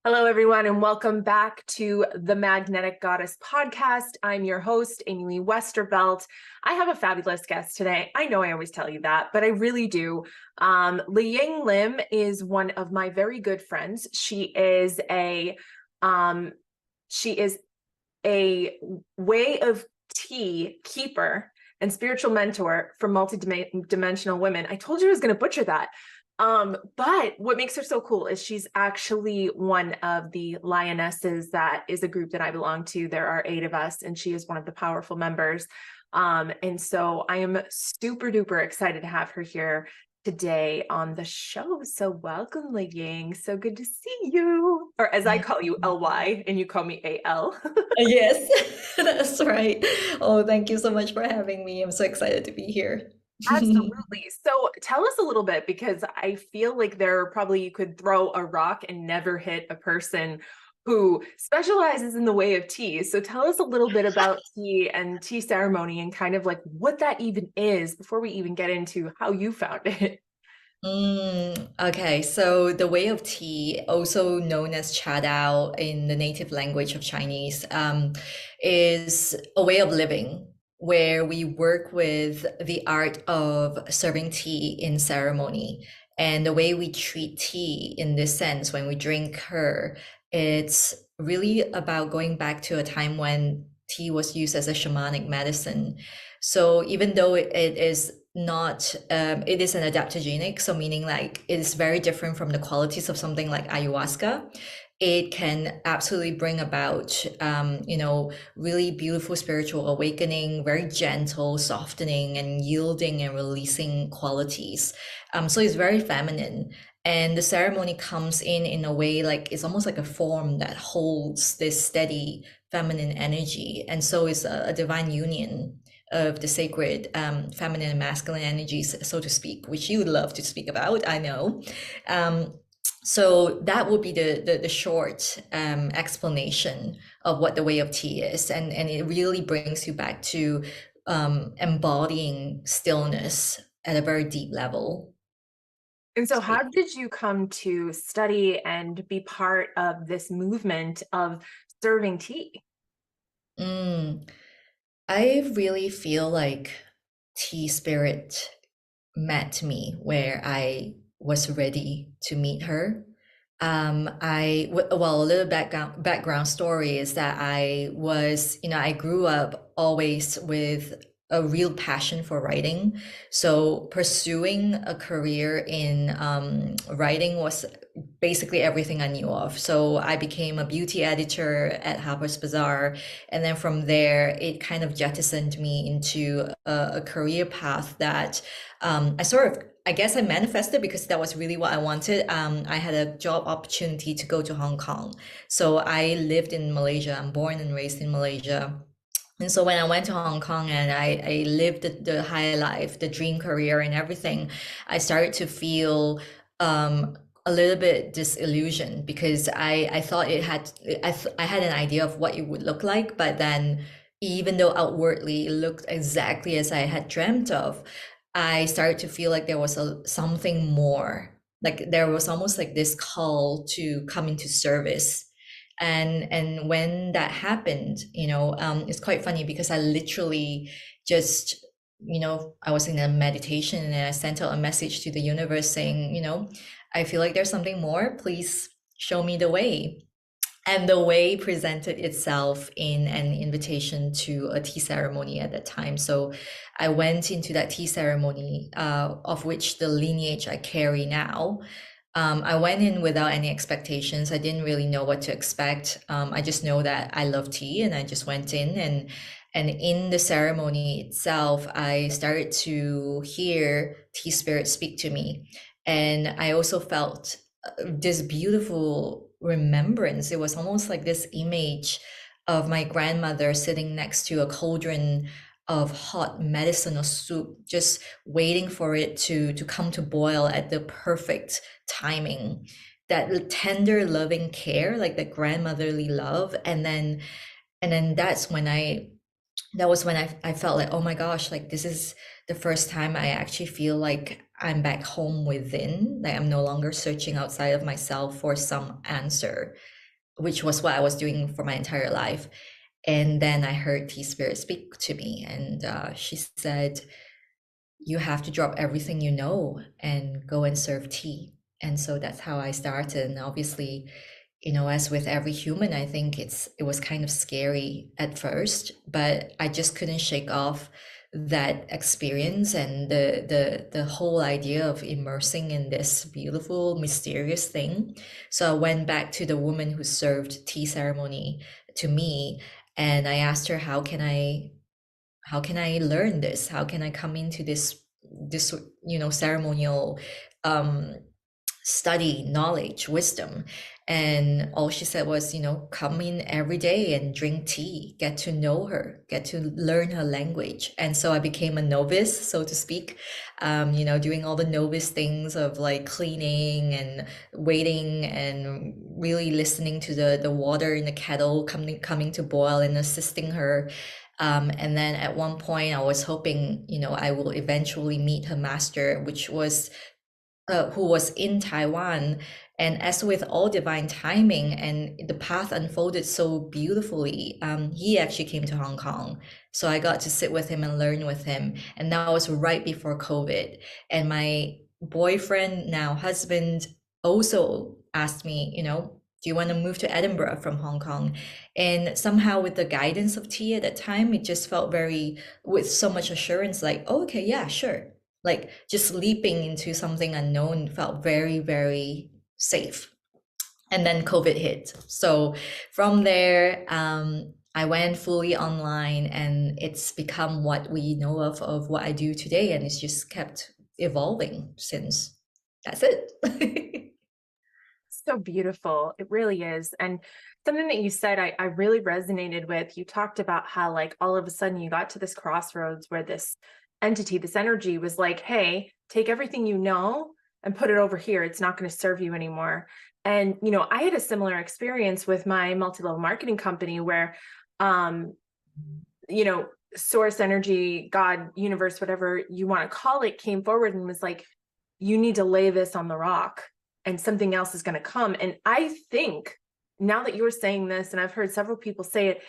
Hello, everyone, and welcome back to the Magnetic Goddess podcast. I'm your host, Amy Lee Westervelt. I have a fabulous guest today. I know I always tell you that, but I really do. LiYing Lim is one of my very good friends. She is a way of tea keeper and spiritual mentor for multidimensional women. I told you I was going to butcher that. But what makes her so cool is she's actually one of the lionesses. That is a group that I belong to. There are 8 of us, and she is one of the powerful members. And so I am super duper excited to have her here today on the show. So welcome, LiYing. So good to see you. Or as I call you, LY, and you call me AL. Yes, that's right. Oh, thank you so much for having me. I'm so excited to be here. Absolutely. So tell us a little bit, because I feel like you could throw a rock and never hit a person who specializes in the way of tea. So tell us a little bit about tea and tea ceremony and kind of like what that even is before we even get into how you found it. Okay, so the way of tea, also known as Chado in the native language of Chinese, is a way of living where we work with the art of serving tea in ceremony. And the way we treat tea in this sense, when we drink her, it's really about going back to a time when tea was used as a shamanic medicine. So even though it is not it is an adaptogenic, so meaning like it is very different from the qualities of something like ayahuasca. It can absolutely bring about really beautiful spiritual awakening, very gentle softening and yielding and releasing qualities. So it's very feminine, and the ceremony comes in a way like it's almost like a form that holds this steady feminine energy, and so it's a divine union of the sacred feminine and masculine energies, so to speak, which you would love to speak about, I know. Um, so that would be the short explanation of what the way of tea is, and it really brings you back to embodying stillness at a very deep level. And so how did you come to study and be part of this movement of serving tea? Mm, I really feel like tea spirit met me where I was ready to meet her. Well, a little background story is that I grew up always with a real passion for writing. So pursuing a career in writing was basically everything I knew of. So I became a beauty editor at Harper's Bazaar. And then from there, it kind of jettisoned me into a career path that I guess I manifested because that was really what I wanted. I had a job opportunity to go to Hong Kong. So I lived in Malaysia. I'm born and raised in Malaysia. And so when I went to Hong Kong and I lived the high life, the dream career and everything, I started to feel a little bit disillusioned because I thought I had an idea of what it would look like, but then even though outwardly it looked exactly as I had dreamt of, I started to feel like there was something more. Like there was almost like this call to come into service. And when that happened, it's quite funny because I literally just, I was in a meditation and I sent out a message to the universe saying, I feel like there's something more. Please show me the way. And the way presented itself in an invitation to a tea ceremony at that time. So I went into that tea ceremony, of which the lineage I carry now. I went in without any expectations. I didn't really know what to expect. I just know that I love tea, and I just went in, and in the ceremony itself, I started to hear tea spirit speak to me, and I also felt this beautiful remembrance. It was almost like this image of my grandmother sitting next to a cauldron of hot medicine or soup, just waiting for it to come to boil at the perfect timing. That tender, loving care, like the grandmotherly love, and then that was when I felt like, oh my gosh, like the first time I actually feel like I'm back home within, like I'm no longer searching outside of myself for some answer, which was what I was doing for my entire life. And then I heard Tea Spirit speak to me, and she said, you have to drop everything you know and go and serve tea. And so that's how I started. And obviously, as with every human, I think it was kind of scary at first, but I just couldn't shake off that experience and the whole idea of immersing in this beautiful, mysterious thing. So I went back to the woman who served tea ceremony to me, and I asked her, how can I learn this? How can I come into this ceremonial um study, knowledge, wisdom? And all she said was, come in every day and drink tea, get to know her, get to learn her language. And so I became a novice, so to speak, doing all the novice things of like cleaning and waiting and really listening to the water in the kettle coming to boil and assisting her. And then at one point, I was hoping, I will eventually meet her master, which was who was in Taiwan. And as with all divine timing, and the path unfolded so beautifully, he actually came to Hong Kong. So I got to sit with him and learn with him. And that was right before COVID. And my boyfriend, now husband, also asked me, do you want to move to Edinburgh from Hong Kong? And somehow, with the guidance of Tia at that time, it just felt with so much assurance, like, oh, okay, yeah, sure. Like just leaping into something unknown felt very, very safe. And then COVID hit. So from there, I went fully online, and it's become what we know of what I do today. And it's just kept evolving since. That's it. So beautiful. It really is. And something that you said, I really resonated with. You talked about how, like, all of a sudden you got to this crossroads where this entity, this energy was like, hey, take everything you know and put it over here. It's not going to serve you anymore. And, I had a similar experience with my multi-level marketing company where, um, source energy, God, universe, whatever you want to call it, came forward and was like, you need to lay this on the rock and something else is going to come. And I think now that you're saying this, and I've heard several people say it,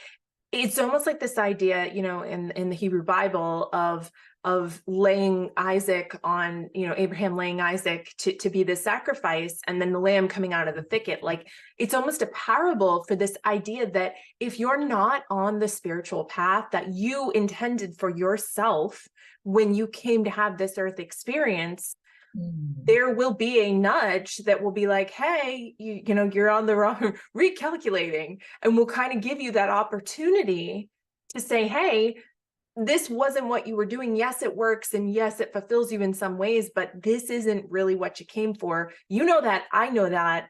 it's almost like this idea, in the Hebrew Bible of laying Isaac on, Abraham laying Isaac to be the sacrifice, and then the lamb coming out of the thicket. Like, it's almost a parable for this idea that if you're not on the spiritual path that you intended for yourself when you came to have this earth experience, there will be a nudge that will be like, hey, you're on the wrong, recalculating, and will kind of give you that opportunity to say, hey, this wasn't what you were doing. Yes, it works. And yes, it fulfills you in some ways, but this isn't really what you came for. You know that, I know that.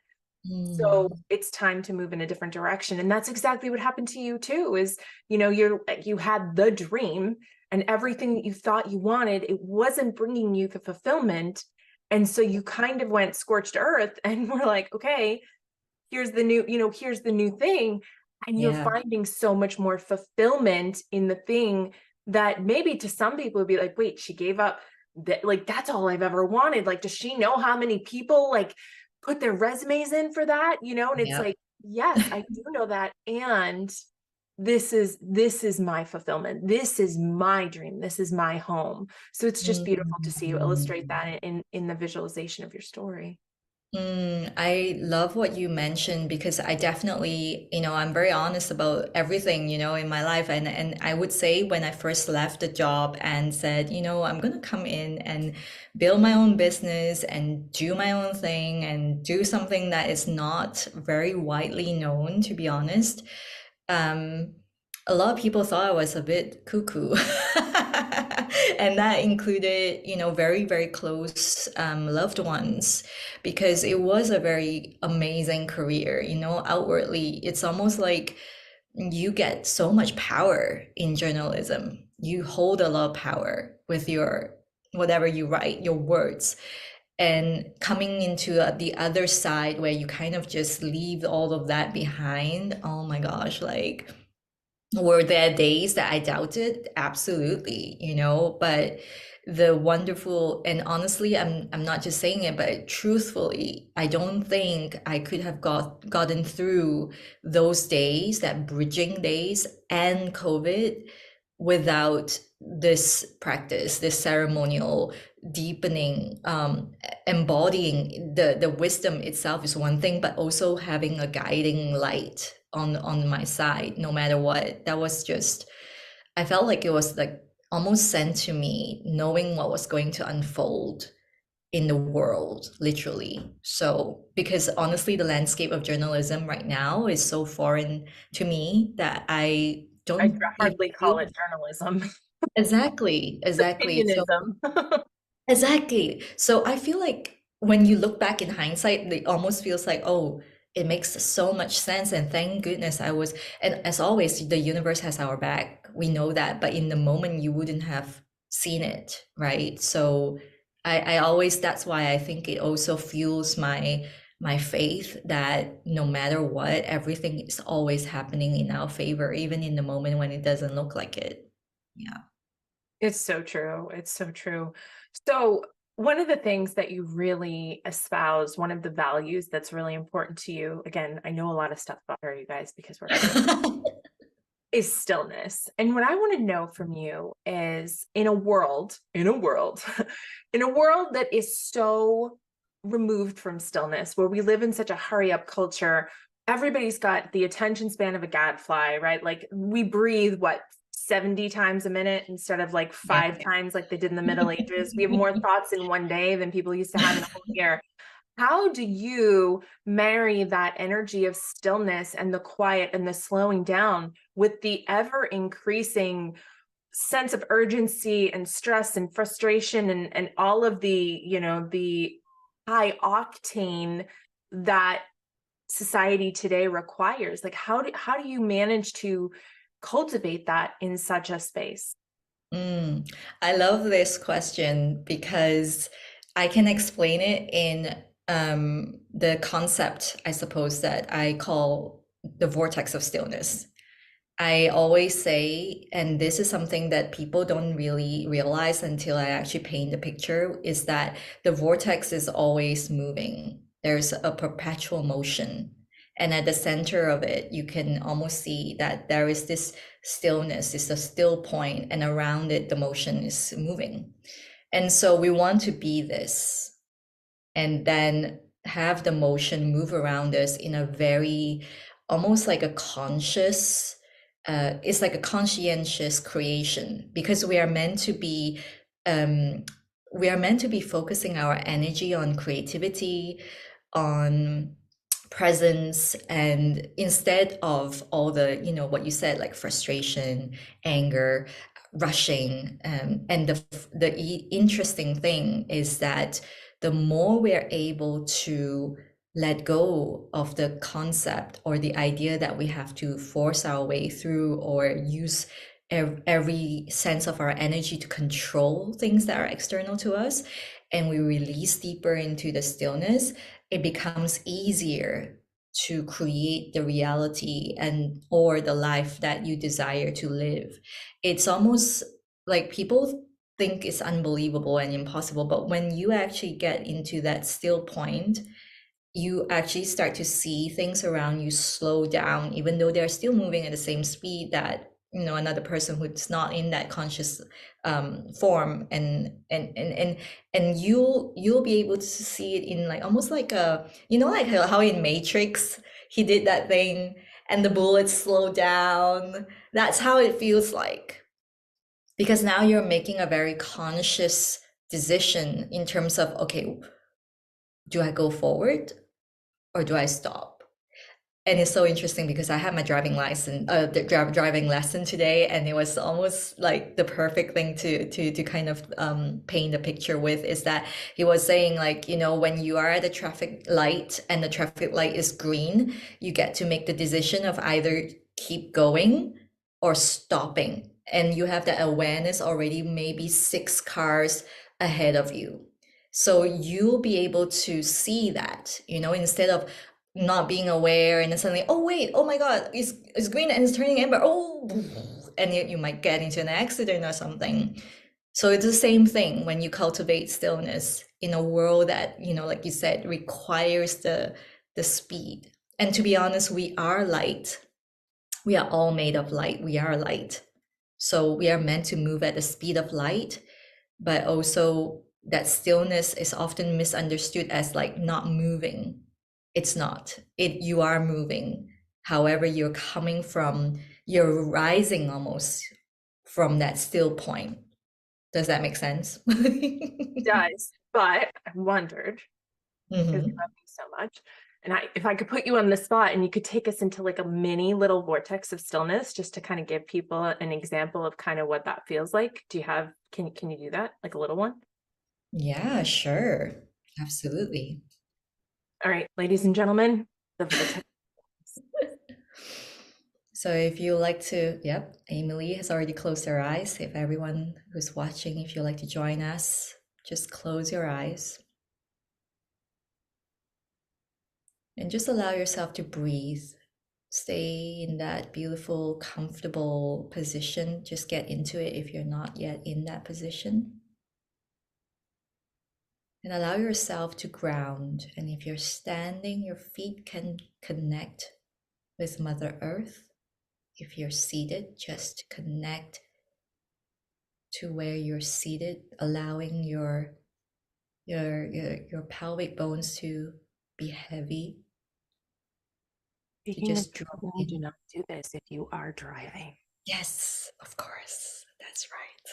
So it's time to move in a different direction. And that's exactly what happened to you too, is, you had the dream and everything that you thought you wanted, it wasn't bringing you the fulfillment. And so you kind of went scorched earth and we're like, okay, here's the new thing. And you're Yeah. finding so much more fulfillment in the thing that maybe to some people would be like, wait, she gave up that, like, that's all I've ever wanted. Like, does she know how many people like put their resumes in for that? And it's Yep. like, yes, I do know that. And this is my fulfillment. This is my dream. This is my home. So it's just beautiful to see you illustrate that in the visualization of your story. I love what you mentioned, because I definitely, I'm very honest about everything, in my life. And I would say when I first left the job and said, I'm going to come in and build my own business and do my own thing and do something that is not very widely known, to be honest. Um, a lot of people thought I was a bit cuckoo. And that included, very, very close loved ones, because it was a very amazing career. Outwardly, it's almost like you get so much power in journalism. You hold a lot of power with your whatever you write, your words. And coming into the other side where you kind of just leave all of that behind, oh my gosh, like Were there days that I doubted? Absolutely, but the wonderful, and honestly, I'm not just saying it, but truthfully, I don't think I could have gotten through those days, that bridging days and COVID, without this practice, this ceremonial deepening, embodying the wisdom itself is one thing, but also having a guiding light on my side, no matter what. That was just, I felt like it was like almost sent to me, knowing what was going to unfold in the world, literally. So, because honestly, the landscape of journalism right now is so foreign to me that I I don't even hardly call feel. it journalism. Exactly. So Opinionism. exactly. So I feel like when you look back in hindsight, it almost feels like, oh, it makes so much sense. And thank goodness I was, and as always, the universe has our back. We know that, but in the moment, you wouldn't have seen it, right? So I always, that's why I think it also fuels my faith that no matter what, everything is always happening in our favor, even in the moment when it doesn't look like it. Yeah. It's so true. It's so true. So, one of the things that you really espouse, one of the values that's really important to you, again, I know a lot of stuff about her, you guys, because we're friends, is stillness. And what I want to know from you is in a world that is so removed from stillness, where we live in such a hurry up culture, everybody's got the attention span of a gadfly, right? Like we breathe, what, 70 times a minute instead of like Yeah. 5 times like they did in the Middle Ages. We have more thoughts in one day than people used to have in a whole year. How do you marry that energy of stillness and the quiet and the slowing down with the ever increasing sense of urgency and stress and frustration and all of the high octane that society today requires? Like how do you manage to cultivate that in such a space? Mm, I love this question because I can explain it in the concept, I suppose, that I call the vortex of stillness. I always say, and this is something that people don't really realize until I actually paint the picture, is that the vortex is always moving. There's a perpetual motion. And at the center of it, you can almost see that there is this stillness, it's a still point, and around it, the motion is moving. And so we want to be this, and then have the motion move around us in a very, almost like a conscious, it's like a conscientious creation, because um, we are meant to be focusing our energy on creativity, on presence, and instead of all the, what you said, like frustration, anger, rushing. And the interesting thing is that the more we're able to let go of the concept or the idea that we have to force our way through or use every sense of our energy to control things that are external to us, and we release deeper into the stillness, it becomes easier to create the reality and or the life that you desire to live. It's almost like people think it's unbelievable and impossible, but when you actually get into that still point, you actually start to see things around you slow down, even though they're still moving at the same speed that another person who's not in that conscious form, and you'll be able to see it in like almost like a, like how in Matrix he did that thing and the bullets slow down. That's how it feels like, because now you're making a very conscious decision in terms of, okay, do I go forward or do I stop? And it's so interesting because I had my driving license, the driving lesson today, and it was almost like the perfect thing to kind of paint a picture with. Is that he was saying, like, when you are at a traffic light and the traffic light is green, you get to make the decision of either keep going or stopping, and you have that awareness already, maybe 6 cars ahead of you. So you'll be able to see that, instead of not being aware, and then suddenly, oh wait, oh my God, it's green and it's turning amber. Oh, and you might get into an accident or something. So it's the same thing when you cultivate stillness in a world that, like you said, requires the speed. And to be honest, we are light. We are all made of light. We are light. So we are meant to move at the speed of light, but also that stillness is often misunderstood as like not moving. It's not. You are moving. However, you're rising almost from that still point. Does that make sense? Does, but I wondered, because I love Hmm. you so much. And if I could put you on the spot and you could take us into like a mini little vortex of stillness, just to kind of give people an example of kind of what that feels like. Can you do that? Like a little one? Yeah, sure. Absolutely. All right, ladies and gentlemen, the vortex. So if you like to, yep, Emily has already closed her eyes. If everyone who's watching, if you like to join us, just close your eyes and just allow yourself to breathe. Stay in that beautiful, comfortable position. Just get into it if you're not yet in that position. And allow yourself to ground. And if you're standing, your feet can connect with Mother Earth. If you're seated, just connect to where you're seated, allowing your pelvic bones to be heavy, to Speaking of just drop driving, do in. not do this if you are driving. Yes, of course. That's right.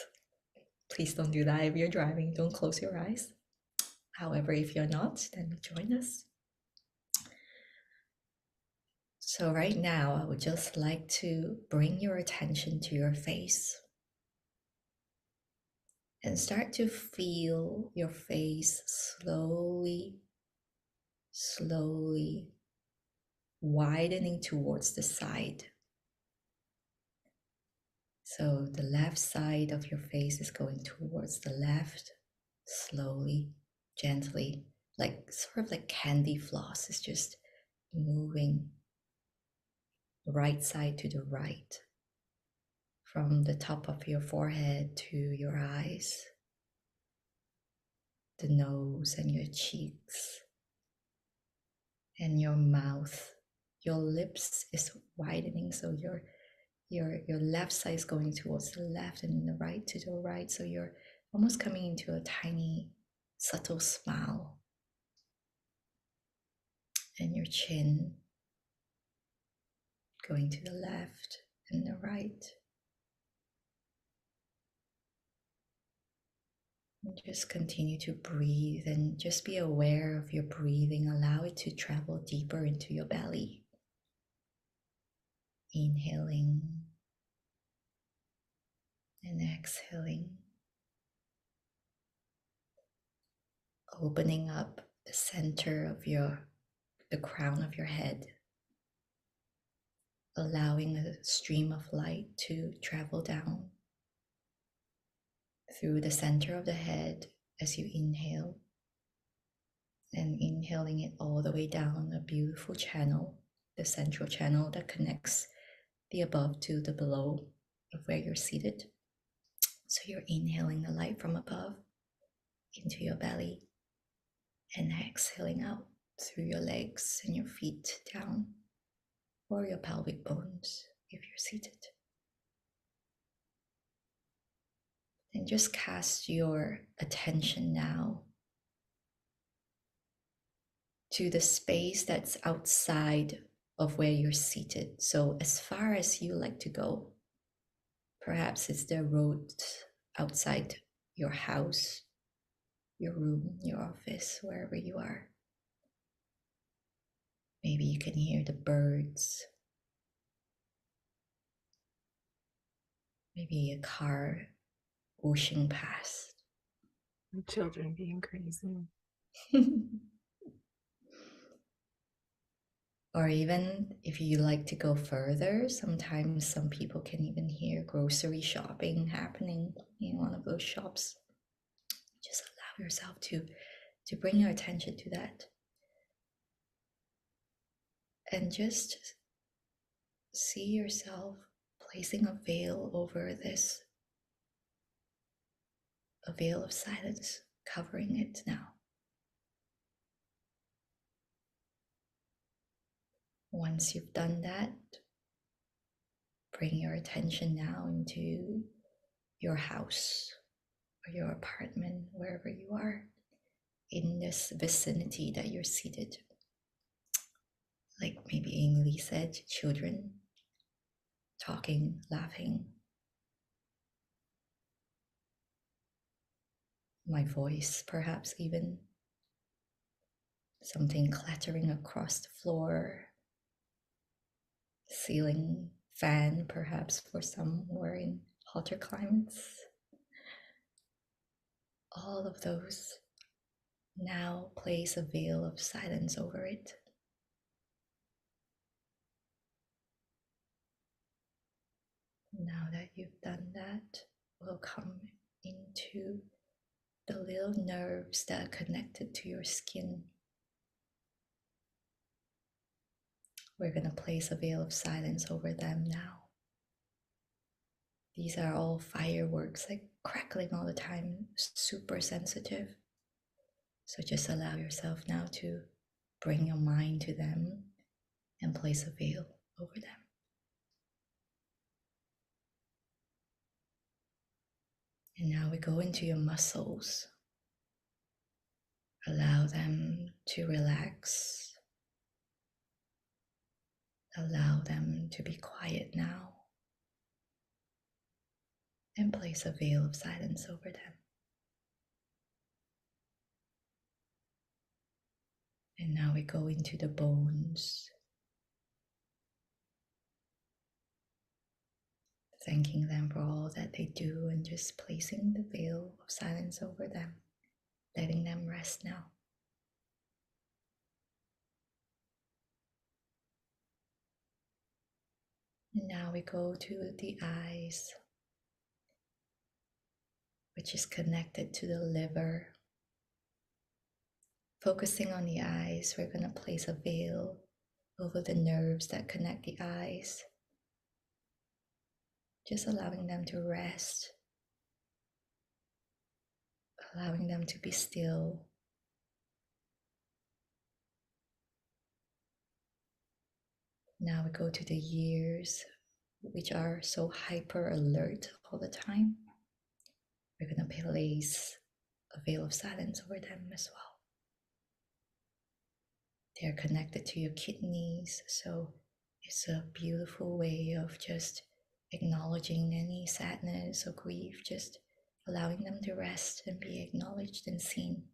Please don't do that if you're driving. Don't close your eyes. However, if you're not, then join us. So right now, I would just like to bring your attention to your face and start to feel your face slowly widening towards the side. So the left side of your face is going towards the left, slowly, gently, like sort of like candy floss is just moving right side to the right, from the top of your forehead to your eyes, the nose and your cheeks and your mouth. Your lips is widening, so your left side is going towards the left and the right to the right, so you're almost coming into a tiny subtle smile. And your chin going to the left and the right. And just continue to breathe and just be aware of your breathing. Allow it to travel deeper into your belly. Inhaling and exhaling. Opening up the center of the crown of your head. Allowing a stream of light to travel down through the center of the head as you inhale, and inhaling it all the way down a beautiful channel, the central channel that connects the above to the below of where you're seated. So you're inhaling the light from above into your belly and exhaling out through your legs and your feet down, or your pelvic bones if you're seated. And just cast your attention now to the space that's outside of where you're seated. So as far as you like to go, perhaps it's the road outside your house, your room, your office, wherever you are. Maybe you can hear the birds, maybe a car whooshing past. My children being crazy. Or even if you like to go further, sometimes some people can even hear grocery shopping happening in one of those shops. Just allow yourself to bring your attention to that. And just see yourself placing a veil over this, a veil of silence covering it now. Once you've done that, bring your attention now into your house or your apartment, wherever you are in this vicinity that you're seated. Like maybe Emily said, children talking, laughing, my voice perhaps even, something clattering across the floor, ceiling fan perhaps for some who are in hotter climates. All of those now place a veil of silence over it. Now that you've done that, we'll come into the little nerves that are connected to your skin. We're going to place a veil of silence over them now. These are all fireworks, like crackling all the time, super sensitive. So just allow yourself now to bring your mind to them and place a veil over them. And now we go into your muscles. Allow them to relax. Allow them to be quiet now. And place a veil of silence over them. And now we go into the bones. Thanking them for all that they do and just placing the veil of silence over them. Letting them rest now. And now we go to the eyes, which is connected to the liver. Focusing on the eyes, we're going to place a veil over the nerves that connect the eyes. Just allowing them to rest, allowing them to be still. Now we go to the ears, which are so hyper alert all the time. We're going to place a veil of silence over them as well. They're connected to your kidneys, so it's a beautiful way of just acknowledging any sadness or grief, just allowing them to rest and be acknowledged and seen.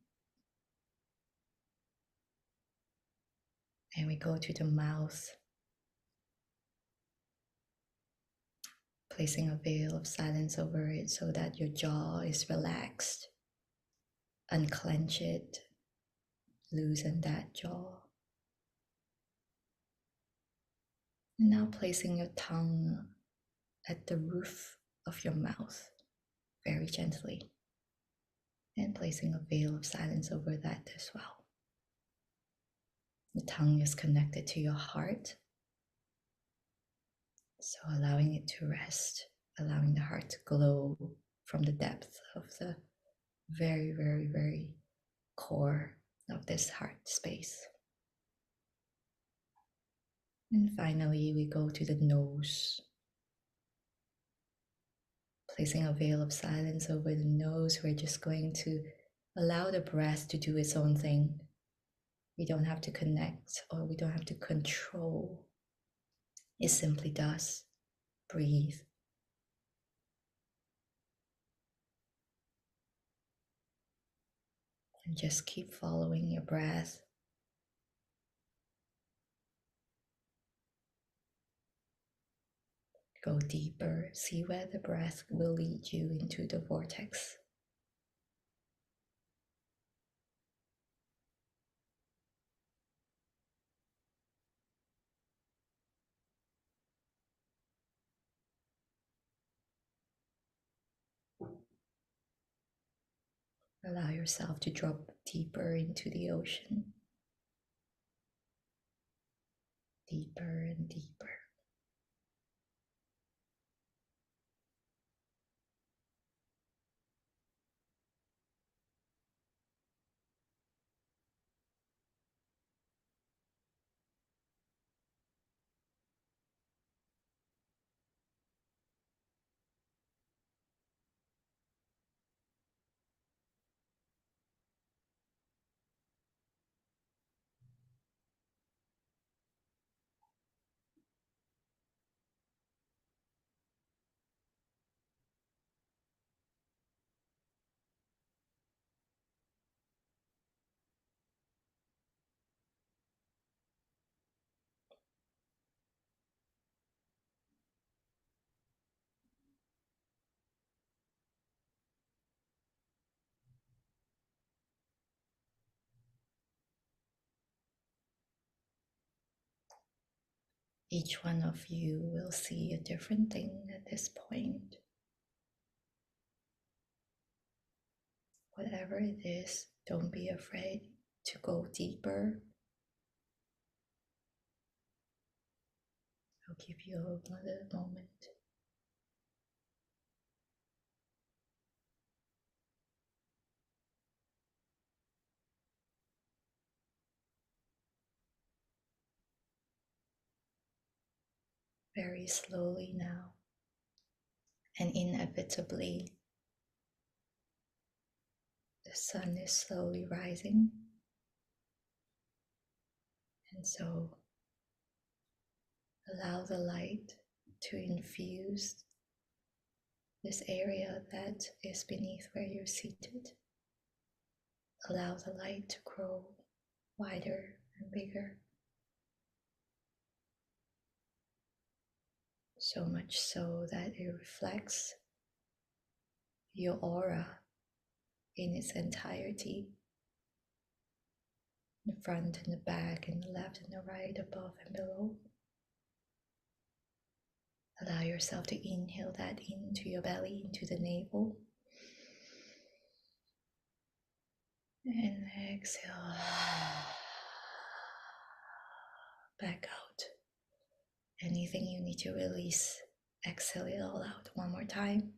And we go to the mouth, placing a veil of silence over it so that your jaw is relaxed. Unclench it, loosen that jaw. And now placing your tongue at the roof of your mouth, very gently, and placing a veil of silence over that as well. The tongue is connected to your heart, so allowing it to rest, allowing the heart to glow from the depth of the very, very, very core of this heart space. And finally, we go to the nose. Placing a veil of silence over the nose, we're just going to allow the breath to do its own thing. We don't have to connect or we don't have to control. It simply does. Breathe. And just keep following your breath. Go deeper. See where the breath will lead you into the vortex. Allow yourself to drop deeper into the ocean, deeper and deeper. Each one of you will see a different thing at this point. Whatever it is, don't be afraid to go deeper. I'll give you another moment. Very slowly now, and inevitably, the sun is slowly rising. And so allow the light to infuse this area that is beneath where you're seated. Allow the light to grow wider and bigger. So much so that it reflects your aura in its entirety. The front and the back and the left and the right, above and below. Allow yourself to inhale that into your belly, into the navel. And exhale back out. Anything you need to release, exhale it all out one more time.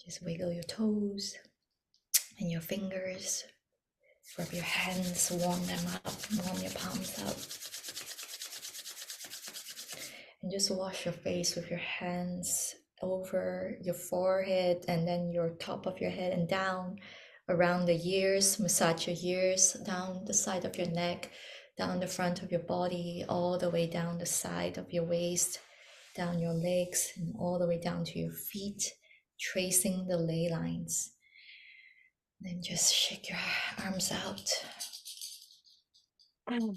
Just wiggle your toes and your fingers. Rub your hands, warm them up, warm your palms up. And just wash your face with your hands over your forehead and then your top of your head and down around the ears. Massage your ears down the side of your neck, down the front of your body, all the way down the side of your waist, down your legs, and all the way down to your feet, tracing the ley lines. Then just shake your arms out. Oh,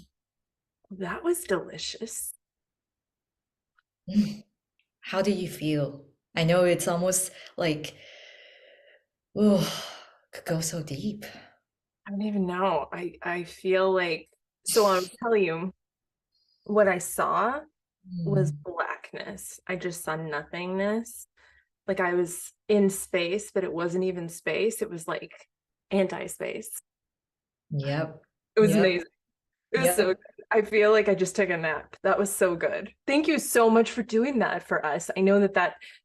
that was delicious. How do you feel? I know it's almost like, oh, could go so deep. I don't even know. I feel like, so I'll tell you what I saw was blackness. I just saw nothingness. Like I was in space, but it wasn't even space. It was like anti-space. Yep. It was Yep. amazing. It was so Yep. good. I feel like I just took a nap. That was so good. Thank you so much for doing that for us. I know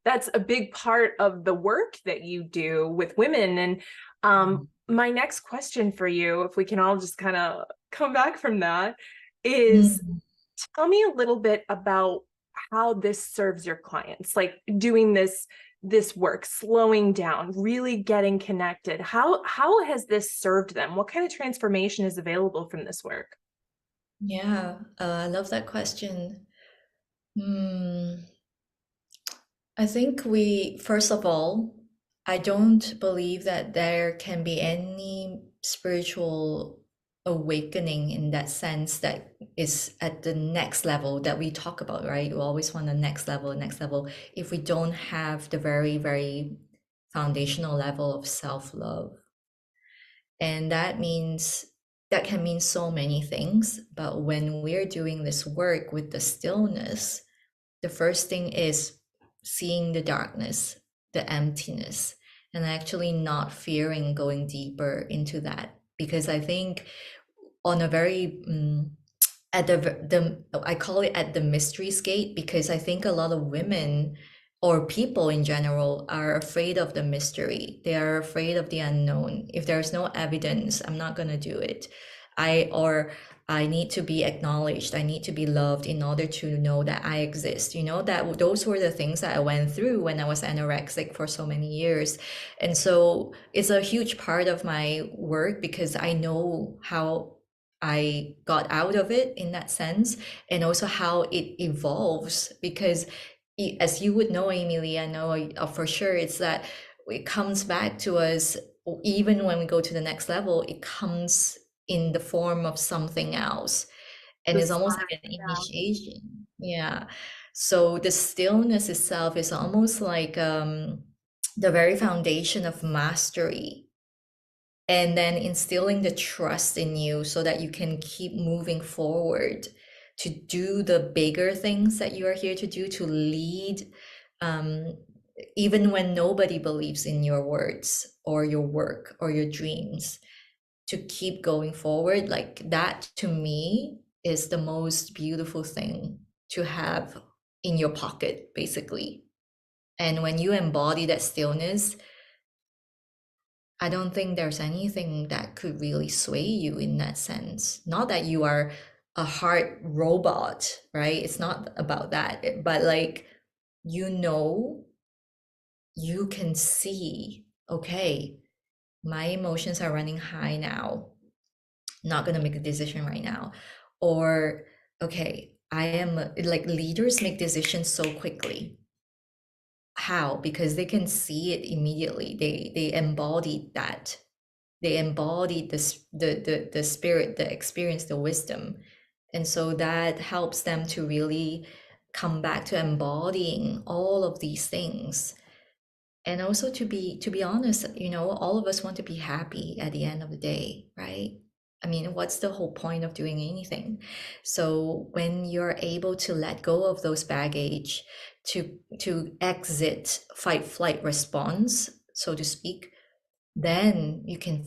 that's a big part of the work that you do with women. And my next question for you, if we can all just kind of come back from that, is Mm. tell me a little bit about how this serves your clients, like doing this work, slowing down, really getting connected. How has this served them? What kind of transformation is available from this work? Yeah, I love that question. Hmm. I think first of all, I don't believe that there can be any spiritual awakening in that sense that is at the next level that we talk about, right? We always want the next level, if we don't have the very, very foundational level of self-love. And that can mean so many things. But when we're doing this work with the stillness, the first thing is seeing the darkness, the emptiness, and actually not fearing going deeper into that. Because I think on a very at the I call it at the mysteries gate, because I think a lot of women or people in general are afraid of the mystery. They are afraid of the unknown. If there's no evidence, I'm not going to do it. I need to be acknowledged. I need to be loved in order to know that I exist. You know, that those were the things that I went through when I was anorexic for so many years. And so it's a huge part of my work because I know how I got out of it in that sense, and also how it evolves. Because as you would know, Emily, I know for sure, it's that it comes back to us even when we go to the next level. It comes in the form of something else, and The it's almost spark, like an yeah. initiation. Yeah. So the stillness itself is almost like the very foundation of mastery, and then instilling the trust in you so that you can keep moving forward to do the bigger things that you are here to do, to lead, um, even when nobody believes in your words or your work or your dreams, to keep going forward. Like that to me is the most beautiful thing to have in your pocket, basically. And when you embody that stillness, I don't think there's anything that could really sway you in that sense. Not that you are a hard robot, right? It's not about that. But like, you know, you can see, okay, my emotions are running high now. Not going to make a decision right now. Or, okay, I am like, leaders make decisions so quickly. How? Because they can see it immediately. They embody that. They embody the spirit, the experience, the wisdom. And so that helps them to really come back to embodying all of these things. And also to be honest, you know, all of us want to be happy at the end of the day, right? I mean, what's the whole point of doing anything? So when you're able to let go of those baggage, to exit fight flight response, so to speak, then you can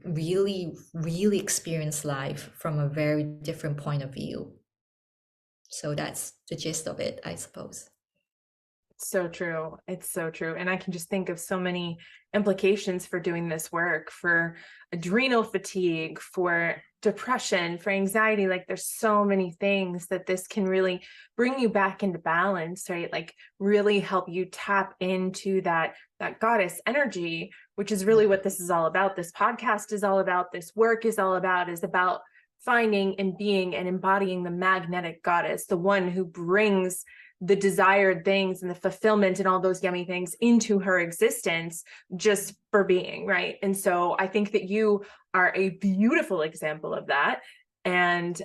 really experience life from a very different point of view. So that's the gist of it, I suppose. So true. It's so true. And I can just think of so many implications for doing this work, for adrenal fatigue, for depression, for anxiety. Like there's so many things that this can really bring you back into balance, right? Like really help you tap into that goddess energy, which is really what this is all about. This podcast is all about, this work is all about, is about finding and being and embodying the magnetic goddess, the one who brings the desired things and the fulfillment and all those yummy things into her existence just for being, right? And so I think that you are a beautiful example of that. And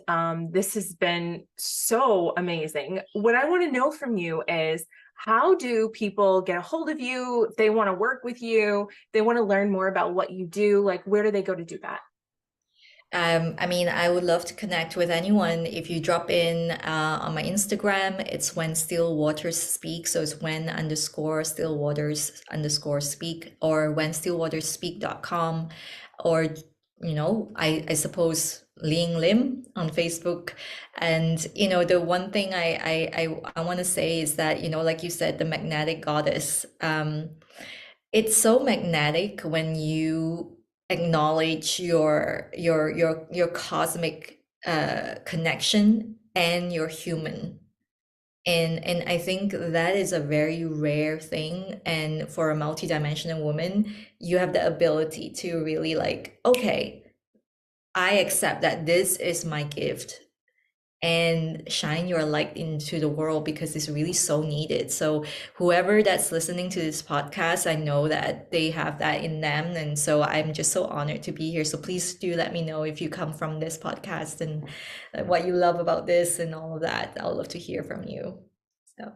this has been so amazing. What I want to know from you is, how do people get a hold of you if they want to work with you, they want to learn more about what you do? Like, where do they go to do that? I mean, I would love to connect with anyone. If you drop in on my Instagram, it's when still waters speak. So it's when underscore still waters underscore speak, or when stillwatersspeak.com, or, you know, I suppose LiYing Lim on Facebook. And, you know, the one thing I want to say is that, you know, like you said, the magnetic goddess, it's so magnetic when you acknowledge your cosmic connection and your human. And I think that is a very rare thing. And for a multidimensional woman, you have the ability to really like, okay, I accept that this is my gift, and shine your light into the world, because it's really so needed. So whoever that's listening to this podcast, I know that they have that in them. And so I'm just so honored to be here. So please do let me know if you come from this podcast, and what you love about this and all of that. I'll love to hear from you. So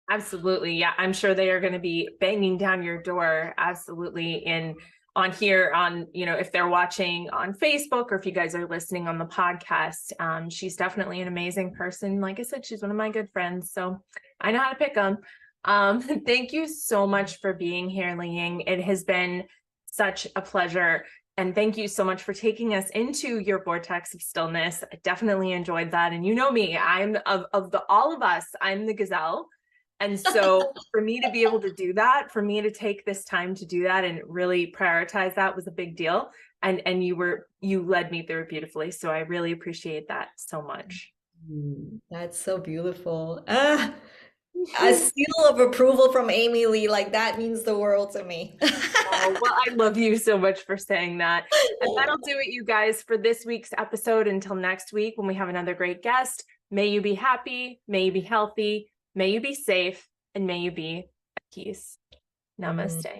Absolutely. Yeah. I'm sure they are going to be banging down your door. Absolutely. In on here on, you know, if they're watching on Facebook, or if you guys are listening on the podcast, she's definitely an amazing person. Like I said, she's one of my good friends. So I know how to pick them. Thank you so much for being here, LiYing. It has been such a pleasure. And thank you so much for taking us into your vortex of stillness. I definitely enjoyed that. And you know me, I'm of the all of us, I'm the gazelle. And so for me to be able to do that, for me to take this time to do that and really prioritize that was a big deal. And you led me through it beautifully. So I really appreciate that so much. That's so beautiful. A seal of approval from Amy Lee, like that means the world to me. Oh, well, I love you so much for saying that. And that'll do it, you guys, for this week's episode. Until next week, when we have another great guest, may you be happy, may you be healthy, may you be safe, and may you be at peace. Namaste.